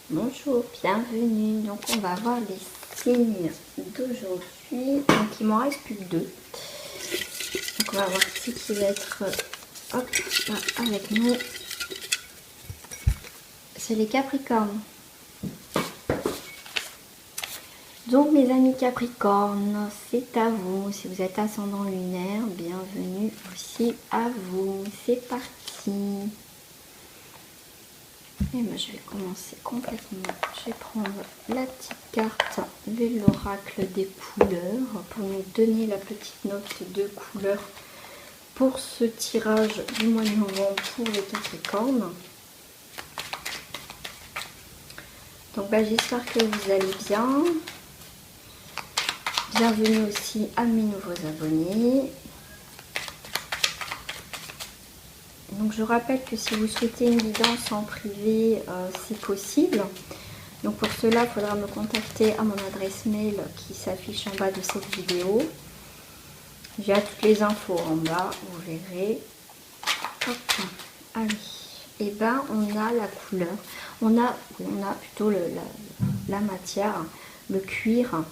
Bonjour, bienvenue. Donc on va voir les signes d'aujourd'hui. Donc il m'en reste plus que deux. Donc on va voir qui va être hop, là, avec nous. C'est les Capricornes. Donc mes amis Capricornes, c'est à vous. Si vous êtes ascendant lunaire, bienvenue aussi à vous. C'est parti. Et moi je vais commencer complètement. Je vais prendre la petite carte de l'oracle des couleurs pour nous donner la petite note de couleur pour ce tirage du mois de novembre pour les Capricornes. Donc j'espère que vous allez bien. Bienvenue aussi à mes nouveaux abonnés. Donc je rappelle que si vous souhaitez une guidance en privé, c'est possible. Donc pour cela, il faudra me contacter à mon adresse mail qui s'affiche en bas de cette vidéo. J'ai toutes les infos en bas, vous verrez. Hop. Allez, et ben on a la couleur, on a plutôt la matière, le cuir.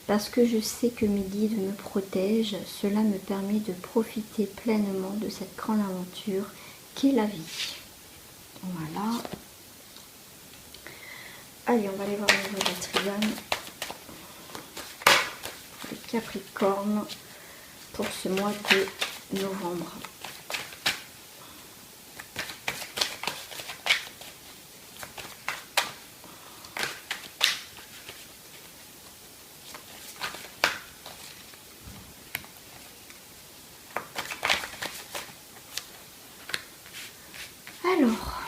Parce que je sais que mes guides me protègent, cela me permet de profiter pleinement de cette grande aventure qu'est la vie. Voilà. Allez, on va aller voir au niveau de la triane. Les Capricornes pour ce mois de novembre. Alors,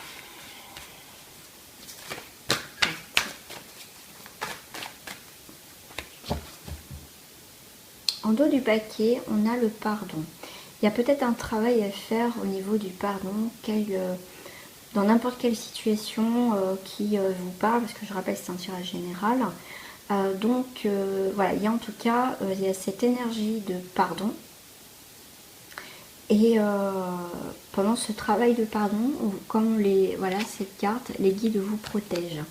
en dos du paquet, on a le pardon. Il y a peut-être un travail à faire au niveau du pardon, dans n'importe quelle situation qui vous parle, parce que je rappelle c'est un tirage général. Voilà, il y a en tout cas il y a cette énergie de pardon. Et pendant ce travail de pardon, comme voilà, cette carte, les guides vous protègent.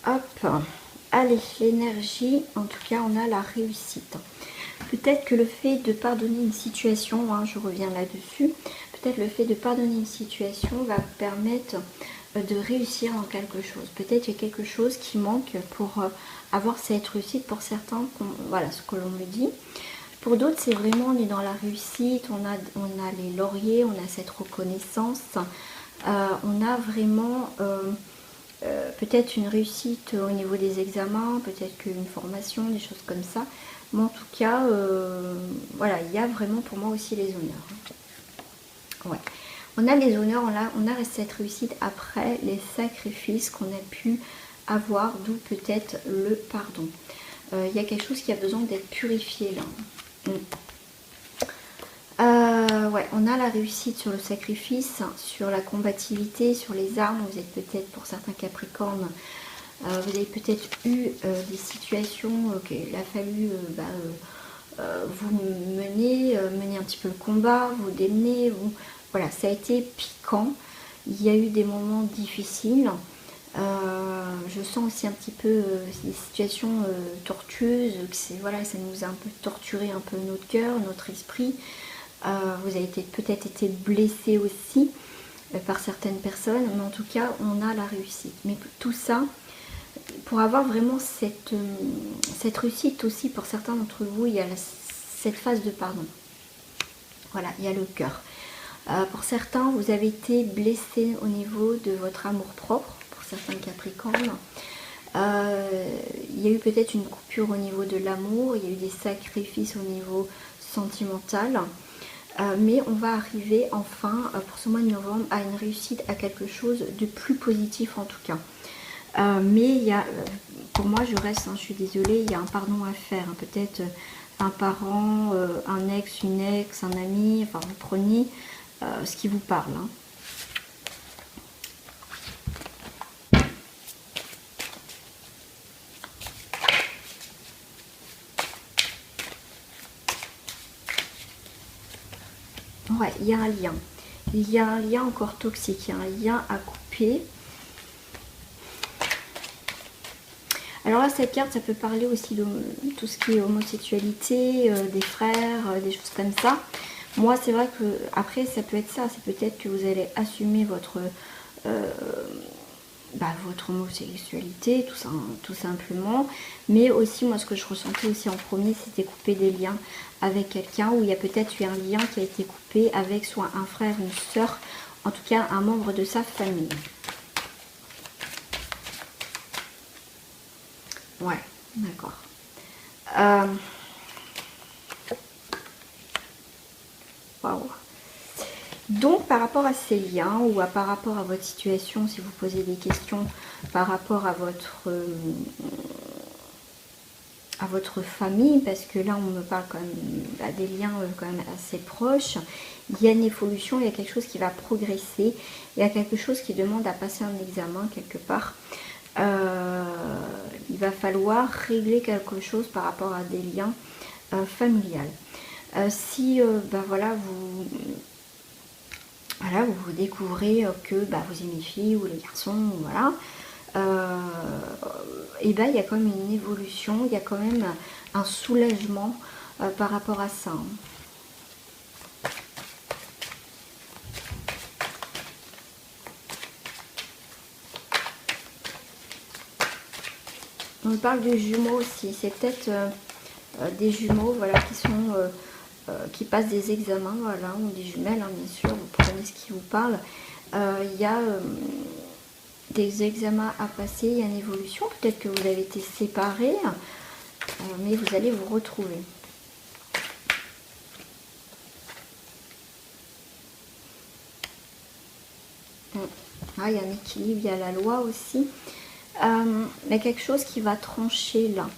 Hop, allez, l'énergie, en tout cas, on a la réussite. Peut-être que le fait de pardonner une situation, je reviens là-dessus, peut-être le fait de pardonner une situation va permettre de réussir en quelque chose. Peut-être qu'il y a quelque chose qui manque pour avoir cette réussite pour certains, voilà ce que l'on me dit. Pour d'autres, c'est vraiment, on est dans la réussite, on a les lauriers, on a cette reconnaissance, on a vraiment peut-être une réussite au niveau des examens, peut-être qu'une formation, des choses comme ça. Mais en tout cas, voilà, il y a vraiment pour moi aussi les honneurs. Ouais. On a les honneurs, on a cette réussite après les sacrifices qu'on a pu avoir, d'où peut-être le pardon. Il y a quelque chose qui a besoin d'être purifié là. Ouais, on a la réussite sur le sacrifice, sur la combativité, sur les armes. Vous êtes peut-être, pour certains Capricornes, vous avez peut-être eu des situations qu'il a fallu vous mener un petit peu le combat, vous démener. Voilà, ça a été piquant. Il y a eu des moments difficiles. Je sens aussi un petit peu des situations tortueuses, voilà, ça nous a un peu torturé un peu notre cœur, notre esprit. Vous avez peut-être été blessé aussi par certaines personnes, mais en tout cas on a la réussite. Mais tout ça, pour avoir vraiment cette réussite aussi, pour certains d'entre vous, il y a cette phase de pardon. Voilà, il y a le cœur. Pour certains, vous avez été blessé au niveau de votre amour-propre, pour certains Capricornes. Il y a eu peut-être une coupure au niveau de l'amour, il y a eu des sacrifices au niveau sentimental. Mais on va arriver enfin, pour ce mois de novembre, à une réussite, à quelque chose de plus positif en tout cas. Mais il y a, pour moi, je reste, je suis désolée, il y a un pardon à faire. Peut-être un parent, un ex, une ex, un ami, enfin vous prenez ce qui vous parle. Ouais, il y a un lien. Il y a un lien encore toxique, il y a un lien à couper. Alors là, cette carte, ça peut parler aussi de tout ce qui est homosexualité, des frères, des choses comme ça. Moi, c'est vrai que, après, ça peut être ça. C'est peut-être que vous allez assumer votre homosexualité, tout ça, tout simplement. Mais aussi, moi, ce que je ressentais aussi en premier, c'était couper des liens avec quelqu'un, où il y a peut-être eu un lien qui a été coupé avec soit un frère, une sœur, en tout cas un membre de sa famille. Ouais, d'accord. Waouh. Donc, par rapport à ces liens ou par rapport à votre situation, si vous posez des questions par rapport à votre famille, parce que là, on me parle quand même des liens quand même assez proches, il y a une évolution, il y a quelque chose qui va progresser, il y a quelque chose qui demande à passer un examen quelque part. Il va falloir régler quelque chose par rapport à des liens familiales. Si voilà, vous découvrez que vous aimez les filles ou les garçons, voilà, et il y a quand même une évolution, il y a quand même un soulagement par rapport à ça. On parle de jumeaux aussi, c'est peut-être des jumeaux, voilà, qui passent des examens, voilà, ou des jumelles, hein, bien sûr, vous prenez ce qui vous parle. Il y a des examens à passer, il y a une évolution, peut-être que vous avez été séparés, mais vous allez vous retrouver. Ah, il y a un équilibre, il y a la loi aussi. Mais quelque chose qui va trancher là.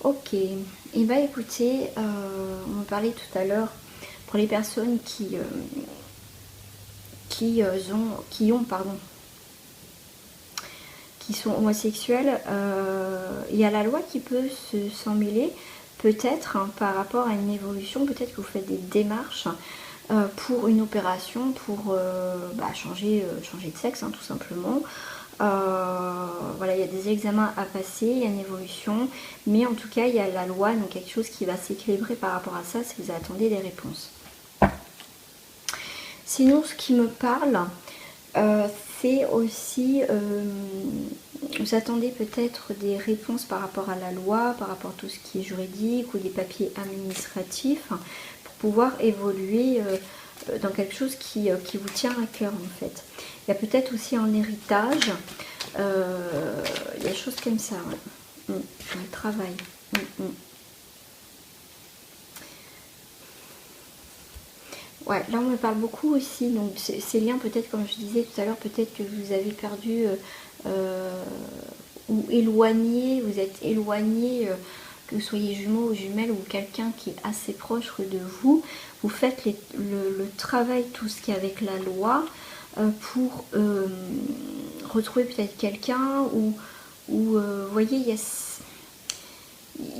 Ok, et écoutez, on parlait tout à l'heure pour les personnes qui sont homosexuels, il y a la loi qui peut s'en mêler, peut-être par rapport à une évolution, peut-être que vous faites des démarches pour une opération, pour changer de sexe, hein, tout simplement. Voilà, il y a des examens à passer, il y a une évolution, mais en tout cas il y a la loi, donc quelque chose qui va s'équilibrer par rapport à ça si vous attendez des réponses. Sinon, ce qui me parle, c'est aussi, vous attendez peut-être des réponses par rapport à la loi, par rapport à tout ce qui est juridique ou des papiers administratifs, pour pouvoir évoluer dans quelque chose qui vous tient à cœur en fait. Il y a peut-être aussi un héritage, il y a des choses comme ça, ouais. Un travail. Ouais, là on me parle beaucoup aussi, donc ces liens peut-être, comme je disais tout à l'heure, peut-être que vous avez perdu ou éloigné, vous êtes éloigné, que vous soyez jumeaux ou jumelles ou quelqu'un qui est assez proche de vous, vous faites le travail, tout ce qui est avec la loi, pour retrouver peut-être quelqu'un ou vous voyez, il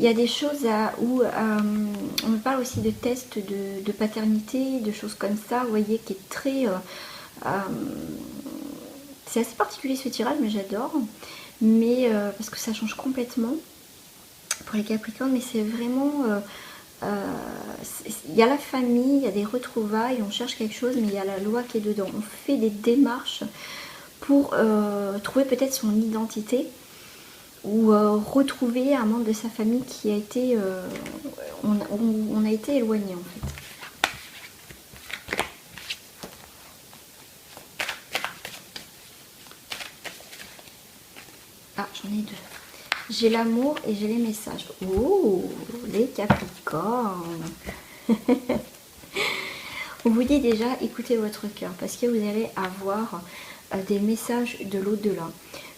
y a des choses où on me parle aussi de tests de paternité, de choses comme ça, vous voyez, qui est très... c'est assez particulier ce tirage, mais j'adore. Mais parce que ça change complètement pour les Capricornes, mais c'est vraiment... il y a la famille, il y a des retrouvailles, on cherche quelque chose, mais il y a la loi qui est dedans. On fait des démarches pour trouver peut-être son identité, ou retrouver un membre de sa famille qui a été... on a été éloigné en fait. Ah, j'en ai deux. J'ai l'amour et j'ai les messages. Oh, les Capricornes. On vous dit déjà, écoutez votre cœur, parce que vous allez avoir des messages de l'au-delà.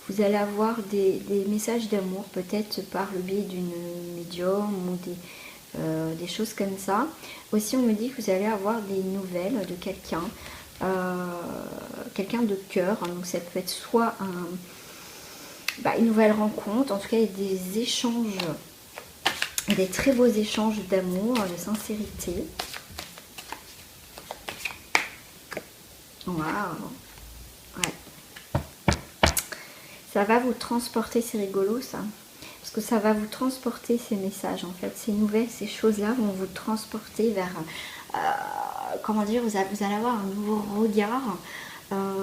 Vous allez avoir des messages d'amour, peut-être par le biais d'une médium ou des choses comme ça. Aussi, on me dit que vous allez avoir des nouvelles de quelqu'un, quelqu'un de cœur. Donc ça peut être soit une nouvelle rencontre, en tout cas il y a des échanges, des très beaux échanges d'amour, de sincérité. Waouh, ouais. Ça va vous transporter, c'est rigolo ça. que ça va vous transporter ces messages en fait. Ces nouvelles, ces choses-là vont vous transporter vers, comment dire, vous allez avoir un nouveau regard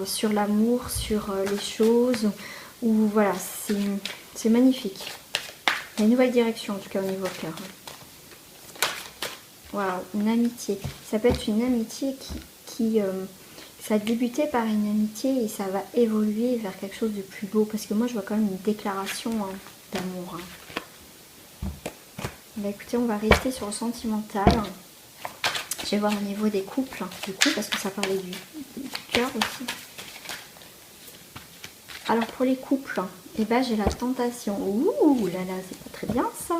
sur l'amour, sur les choses. Ou voilà, c'est magnifique. Il y a une nouvelle direction en tout cas au niveau cœur. Voilà, une amitié. Ça peut être une amitié qui ça a débuté par une amitié et ça va évoluer vers quelque chose de plus beau. Parce que moi, je vois quand même une déclaration d'amour. Bah, écoutez, on va rester sur le sentimental. Je vais voir au niveau des couples, du coup, parce que ça parlait du cœur aussi. Alors, pour les couples, eh ben, j'ai la tentation. Ouh là là, c'est pas très bien ça.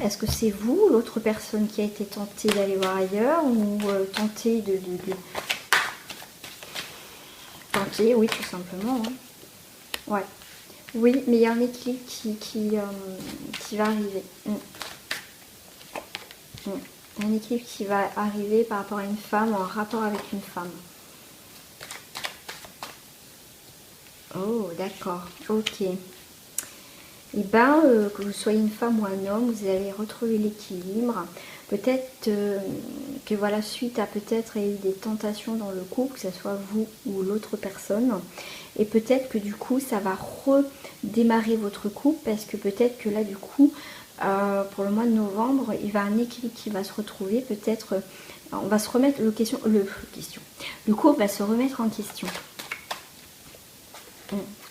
Est-ce que c'est vous, l'autre personne qui a été tentée d'aller voir ailleurs ou tentée de... Tentée, oui, tout simplement. Hein. Ouais. Oui, mais il y a un équilibre qui va arriver. Un équilibre qui va arriver par rapport à une femme, en rapport avec une femme. Oh, d'accord. Ok. Et bien, que vous soyez une femme ou un homme, vous allez retrouver l'équilibre. Peut-être que voilà, suite à peut-être eu des tentations dans le couple, que ce soit vous ou l'autre personne. Et peut-être que du coup, ça va redémarrer votre couple parce que peut-être que là, du coup, pour le mois de novembre, il va y avoir un équilibre qui va se retrouver. Peut-être, on va se remettre le couple va se remettre en question.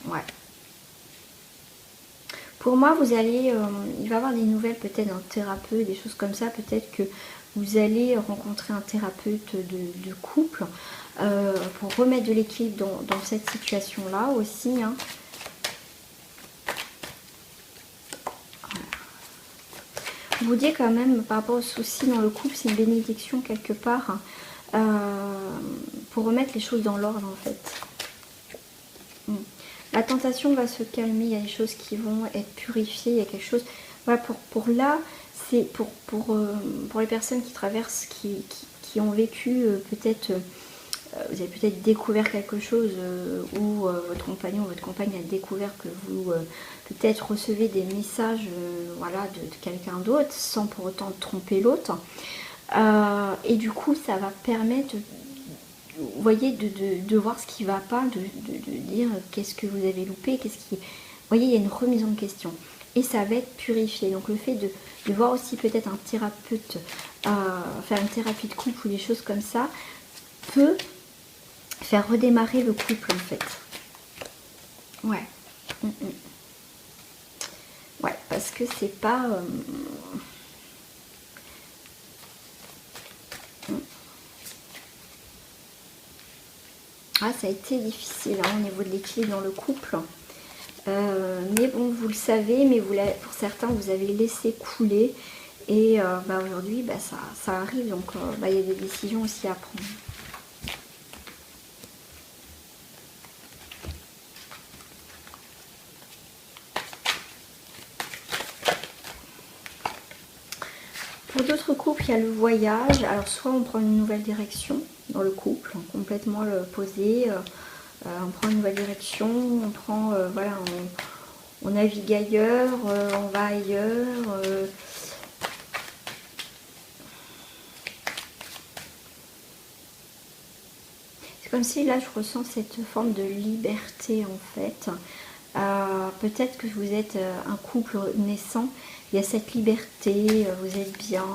Ouais. Pour moi, vous allez, il va y avoir des nouvelles peut-être d'un thérapeute, des choses comme ça. Peut-être que vous allez rencontrer un thérapeute de couple pour remettre de l'équilibre dans cette situation-là aussi. Hein. Vous dites quand même, par rapport aux soucis dans le couple, c'est une bénédiction quelque part pour remettre les choses dans l'ordre en fait. La tentation va se calmer, il y a des choses qui vont être purifiées, il y a quelque chose... Voilà, pour là, c'est pour les personnes qui traversent, qui ont vécu peut-être... vous avez peut-être découvert quelque chose ou votre compagnon ou votre compagne a découvert que vous peut-être recevez des messages voilà, de quelqu'un d'autre sans pour autant tromper l'autre. Et du coup, ça va permettre... Vous voyez, de voir ce qui ne va pas, de dire qu'est-ce que vous avez loupé, qu'est-ce qui... Vous voyez, il y a une remise en question. Et ça va être purifié. Donc le fait de voir aussi peut-être un thérapeute, faire une thérapie de couple ou des choses comme ça, peut faire redémarrer le couple en fait. Ouais. Ouais, parce que c'est pas... Ah, ça a été difficile hein, au niveau de l'équilibre dans le couple. Mais bon, vous le savez, mais pour certains, vous avez laissé couler. Et aujourd'hui, ça arrive. Donc, il y a des décisions aussi à prendre. Pour d'autres couples, il y a le voyage. Alors, soit on prend une nouvelle direction dans le couple, complètement le posé. On prend une nouvelle direction, on prend, voilà, on navigue ailleurs, on va ailleurs. C'est comme si là je ressens cette forme de liberté en fait. Peut-être que vous êtes un couple naissant, il y a cette liberté, vous êtes bien,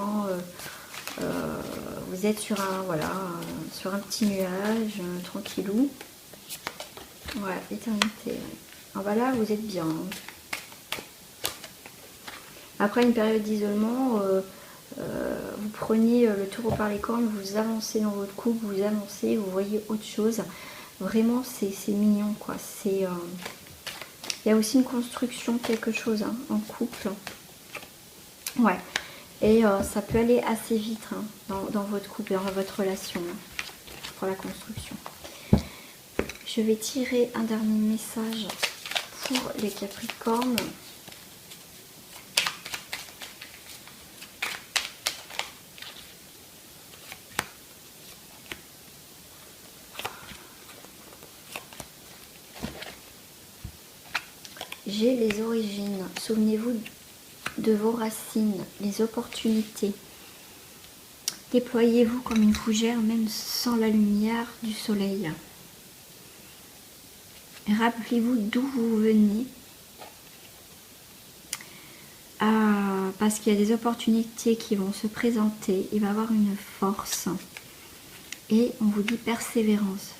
vous êtes sur un, voilà, sur un petit nuage, tranquillou. Ouais, l'éternité. Ouais. Ah bah là, vous êtes bien. Après une période d'isolement, vous prenez le taureau par les cornes, vous avancez dans votre couple, vous avancez, vous voyez autre chose. Vraiment, c'est mignon, quoi. Il y a aussi une construction, quelque chose hein, en couple. Ouais. Et ça peut aller assez vite hein, dans votre couple, dans votre relation, hein, pour la construction. Je vais tirer un dernier message pour les Capricornes. j'ai les origines. Souvenez-vous de vos racines, les opportunités. Déployez-vous comme une fougère, même sans la lumière du soleil. Rappelez-vous d'où vous venez. Parce qu'il y a des opportunités qui vont se présenter. Il va y avoir une force. Et on vous dit persévérance.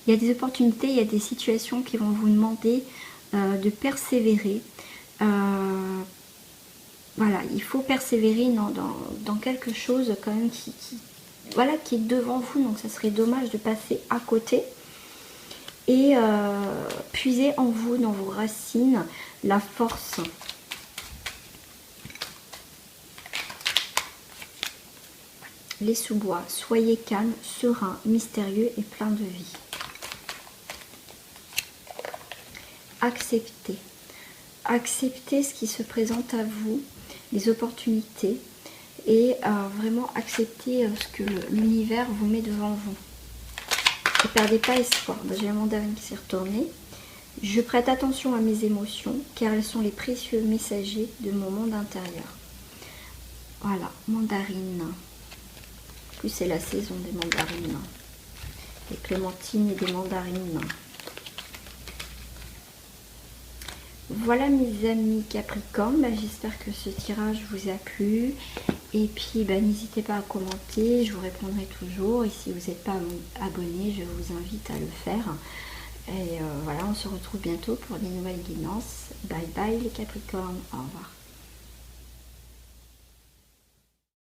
Il y a des opportunités, il y a des situations qui vont vous demander de persévérer. Voilà, il faut persévérer dans quelque chose quand même qui est devant vous. Donc ça serait dommage de passer à côté. Et puiser en vous, dans vos racines, la force. Les sous-bois, soyez calme, serein, mystérieux et plein de vie. Acceptez. Acceptez ce qui se présente à vous, les opportunités, et vraiment accepter ce que l'univers vous met devant vous. Ne perdez pas espoir. J'ai la mandarine qui s'est retournée. Je prête attention à mes émotions, car elles sont les précieux messagers de mon monde intérieur. Voilà, mandarine. En plus, c'est la saison des mandarines. Des clémentines et des mandarines. Voilà mes amis Capricorne, j'espère que ce tirage vous a plu. Et puis n'hésitez pas à commenter, je vous répondrai toujours. Et si vous n'êtes pas abonné, je vous invite à le faire. Et voilà, on se retrouve bientôt pour des nouvelles guidances. Bye bye les Capricornes, au revoir.